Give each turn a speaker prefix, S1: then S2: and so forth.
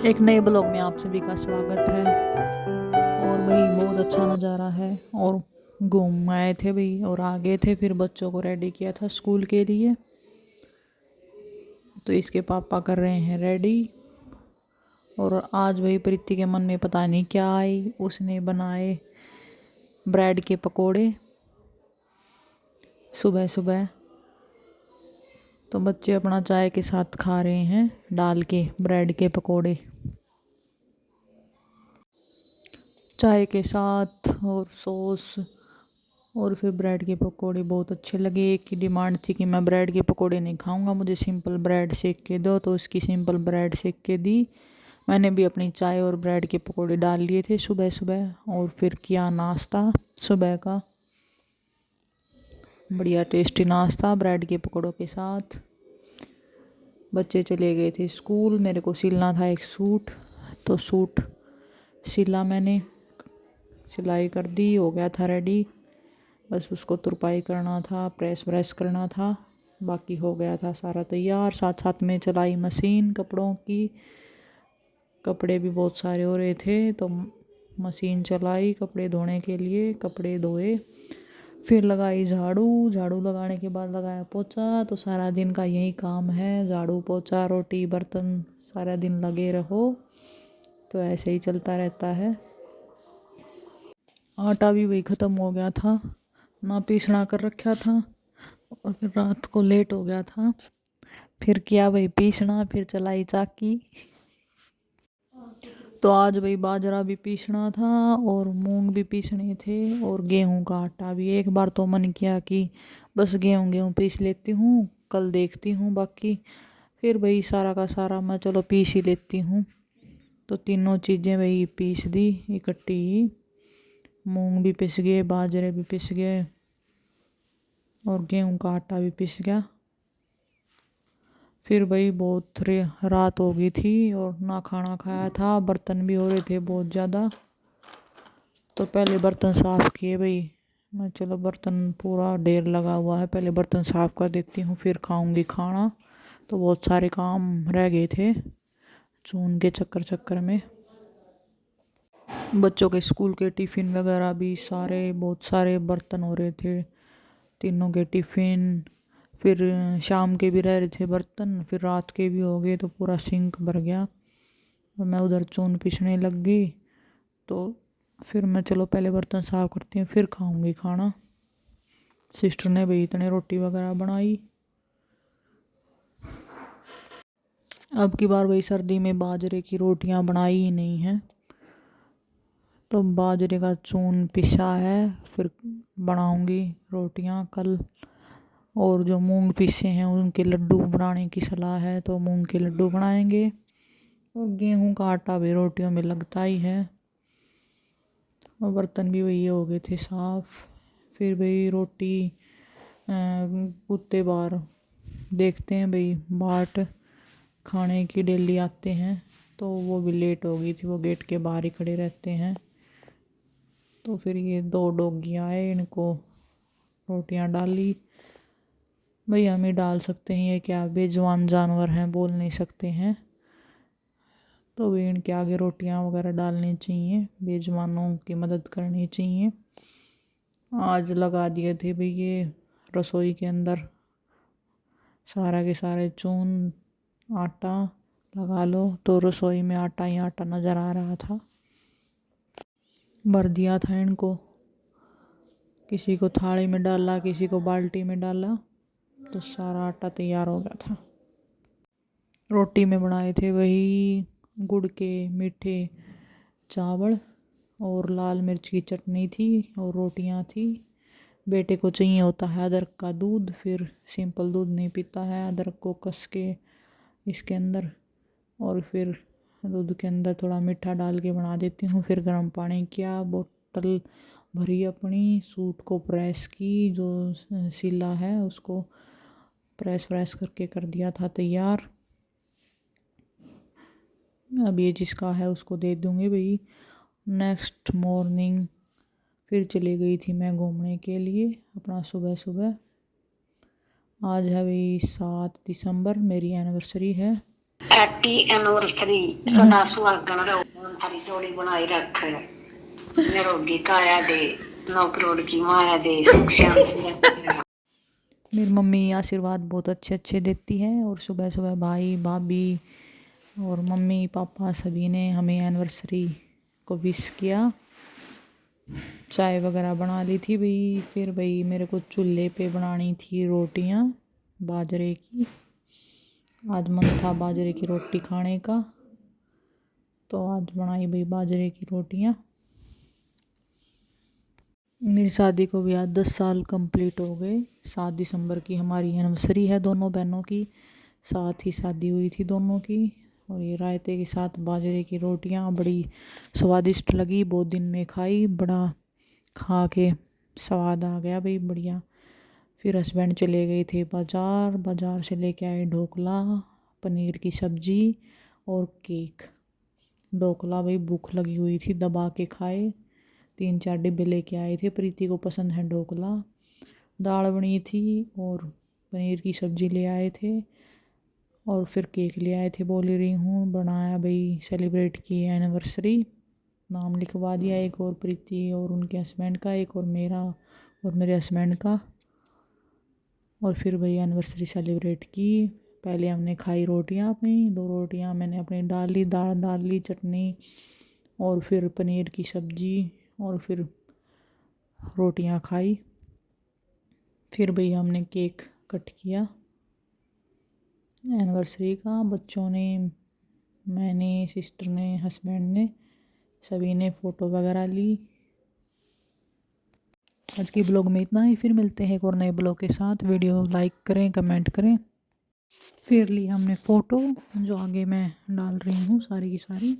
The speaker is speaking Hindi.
S1: एक नए ब्लॉग में आप सभी का स्वागत है। और भाई बहुत अच्छा नज़ारा है। और घूम आए थे भाई और आ गए थे, फिर बच्चों को रेडी किया था स्कूल के लिए। तो इसके पापा कर रहे हैं रेडी। और आज भाई प्रीति के मन में पता नहीं क्या आई, उसने बनाए ब्रेड के पकोड़े सुबह सुबह। तो बच्चे अपना चाय के साथ खा रहे हैं डाल के ब्रेड के पकोड़े, चाय के साथ और सॉस। और फिर ब्रेड के पकोड़े बहुत अच्छे लगे। एक की डिमांड थी कि मैं ब्रेड के पकोड़े नहीं खाऊंगा, मुझे सिंपल ब्रेड सेक के दो, तो उसकी सिंपल ब्रेड सेक के दी। मैंने भी अपनी चाय और ब्रेड के पकोड़े डाल लिए थे सुबह सुबह। और फिर किया नाश्ता सुबह का, बढ़िया टेस्टी नाश्ता ब्रेड के पकोड़ों के साथ। बच्चे चले गए थे स्कूल, मेरे को सिलना था एक सूट, तो सूट सिला मैंने, सिलाई कर दी, हो गया था रेडी। बस उसको तुरपाई करना था, प्रेस व्रेस करना था, बाकी हो गया था सारा तैयार। साथ साथ में चलाई मशीन कपड़ों की, कपड़े भी बहुत सारे हो रहे थे तो मशीन चलाई कपड़े धोने के लिए, कपड़े धोए। फिर लगाई झाड़ू, झाड़ू लगाने के बाद लगाया पोछा। तो सारा दिन का यही काम है, झाड़ू पोछा रोटी बर्तन, सारा दिन लगे रहो तो ऐसे ही चलता रहता है। आटा भी वही ख़त्म हो गया था, ना पीसना कर रखा था, और फिर रात को लेट हो गया था। फिर किया वही पीसना, फिर चलाई चाकी। तो आज वही बाजरा भी पीसना था और मूंग भी पीसने थे और गेहूं का आटा भी। एक बार तो मन किया कि बस गेहूं पीस लेती हूँ, कल देखती हूँ बाकी। फिर वही सारा का सारा मैं चलो पीस ही लेती हूँ। तो तीनों चीज़ें वही पीस दी इकट्ठी ही, मूंग भी पिस गए, बाजरे भी पिस गए और गेहूं का आटा भी पिस गया। फिर भाई बहुत रात हो गई थी और ना खाना खाया था, बर्तन भी हो रहे थे बहुत ज़्यादा। तो पहले बर्तन साफ़ किए भाई, मैं चलो बर्तन पूरा ढेर लगा हुआ है, पहले बर्तन साफ़ कर देती हूँ फिर खाऊंगी खाना। तो बहुत सारे काम रह गए थे चून के चक्कर में। बच्चों के स्कूल के टिफ़िन वगैरह भी सारे, बहुत सारे बर्तन हो रहे थे, तीनों के टिफ़िन। फिर शाम के भी रह रहे थे बर्तन, फिर रात के भी हो गए, तो पूरा सिंक भर गया। और मैं उधर चून पीसने लग गई। तो फिर मैं चलो पहले बर्तन साफ़ करती हूँ फिर खाऊंगी खाना। सिस्टर ने भी इतने रोटी वगैरह बनाई। अब की बार वही सर्दी में बाजरे की रोटियां बनाई ही नहीं है, तो बाजरे का चून पिसा है, फिर बनाऊंगी रोटियां कल। और जो मूंग पीसे हैं उनके लड्डू बनाने की सलाह है, तो मूंग के लड्डू बनाएंगे। और गेहूं का आटा भी रोटियों में लगता ही है। और बर्तन भी वही हो गए थे साफ़। फिर भाई रोटी कुत्ते बाहर देखते हैं भाई, बाट खाने की डेली आते हैं, तो वो भी लेट हो गई थी, वो गेट के बाहर ही खड़े रहते हैं। तो फिर ये दो डॉगी आए, इनको रोटियां डाली। भाई हम ही डाल सकते हैं, ये क्या बेजुबान जानवर हैं, बोल नहीं सकते हैं, तो भी इनके आगे रोटियां वगैरह डालनी चाहिए, बेजुबानों की मदद करनी चाहिए। आज लगा दिए थे भाई ये रसोई के अंदर सारा के सारे चून आटा लगा लो, तो रसोई में आटा ही आटा नज़र आ रहा था। भर दिया था इनको, किसी को थाली में डाला, किसी को बाल्टी में डाला, तो सारा आटा तैयार हो गया था। रोटी में बनाए थे वही गुड़ के मीठे चावल और लाल मिर्च की चटनी थी और रोटियां थी। बेटे को चाहिए होता है अदरक का दूध, फिर सिंपल दूध नहीं पीता है, अदरक को कस के इसके अंदर, और फिर दूध के अंदर थोड़ा मीठा डाल के बना देती हूँ। फिर गर्म पानी किया, बोतल भरी अपनी, सूट को प्रेस की, जो सिला है उसको प्रेस व्रेस करके कर दिया था तैयार। अब ये जिसका है उसको दे दूँगी भाई। नेक्स्ट मॉर्निंग फिर चली गई थी मैं घूमने के लिए अपना सुबह सुबह। आज है भाई 7 दिसंबर, मेरी एनिवर्सरी है।
S2: हैप्पी एनिवर्सरी सदा सुहागन रहो थारी जोड़ी बनाई रख निरोगी काया दे 9 करोड़ की माया दे सुख शांति रखे।
S1: मेरी मम्मी आशीर्वाद बहुत अच्छे अच्छे देती है और सुबह सुबह भाई भाभी और मम्मी पापा सभी ने हमें एनिवर्सरी को विश किया। चाय वगैरह बना ली थी भाई। फिर भाई मेरे को चूल्हे पे बनानी थी रोटियां बाजरे की। आज मन था बाजरे की रोटी खाने का, तो आज बनाई भाई बाजरे की रोटियां। मेरी शादी को भी आज 10 साल कंप्लीट हो गए। 7 दिसंबर की हमारी एनिवर्सरी है दोनों बहनों की। साथ ही शादी हुई थी दोनों की। और ये रायते के साथ बाजरे की रोटियां बड़ी स्वादिष्ट लगी। बहुत दिन में खाई, बड़ा खा के स्वाद आ गया भाई, बढ़िया। फिर हस्बैंड चले गए थे बाज़ार। बाज़ार से लेके आए ढोकला, पनीर की सब्ज़ी और केक। ढोकला भाई भूख लगी हुई थी, दबा के खाए। 3-4 डिब्बे लेके आए थे, प्रीति को पसंद है ढोकला। दाल बनी थी और पनीर की सब्ज़ी ले आए थे और फिर केक ले आए थे। बोल रही हूँ बनाया भाई, सेलिब्रेट की एनिवर्सरी। नाम लिखवा दिया, एक और प्रीति और उनके हस्बैंड का, एक और मेरा और मेरे हस्बैंड का। और फिर भाई एनिवर्सरी सेलिब्रेट की। पहले हमने खाई रोटियां अपनी, 2 रोटियां मैंने अपनी डाल ली, दाल डाल ली, चटनी और फिर पनीर की सब्ज़ी और फिर रोटियां खाई। फिर भाई हमने केक कट किया एनिवर्सरी का। बच्चों ने, मैंने, सिस्टर ने, हस्बैंड ने, सभी ने फ़ोटो वगैरह ली। आज के ब्लॉग में इतना ही। फिर मिलते हैं एक और नए ब्लॉग के साथ। वीडियो लाइक करें, कमेंट करें। फिर ली हमने फ़ोटो जो आगे मैं डाल रही हूँ सारी की सारी।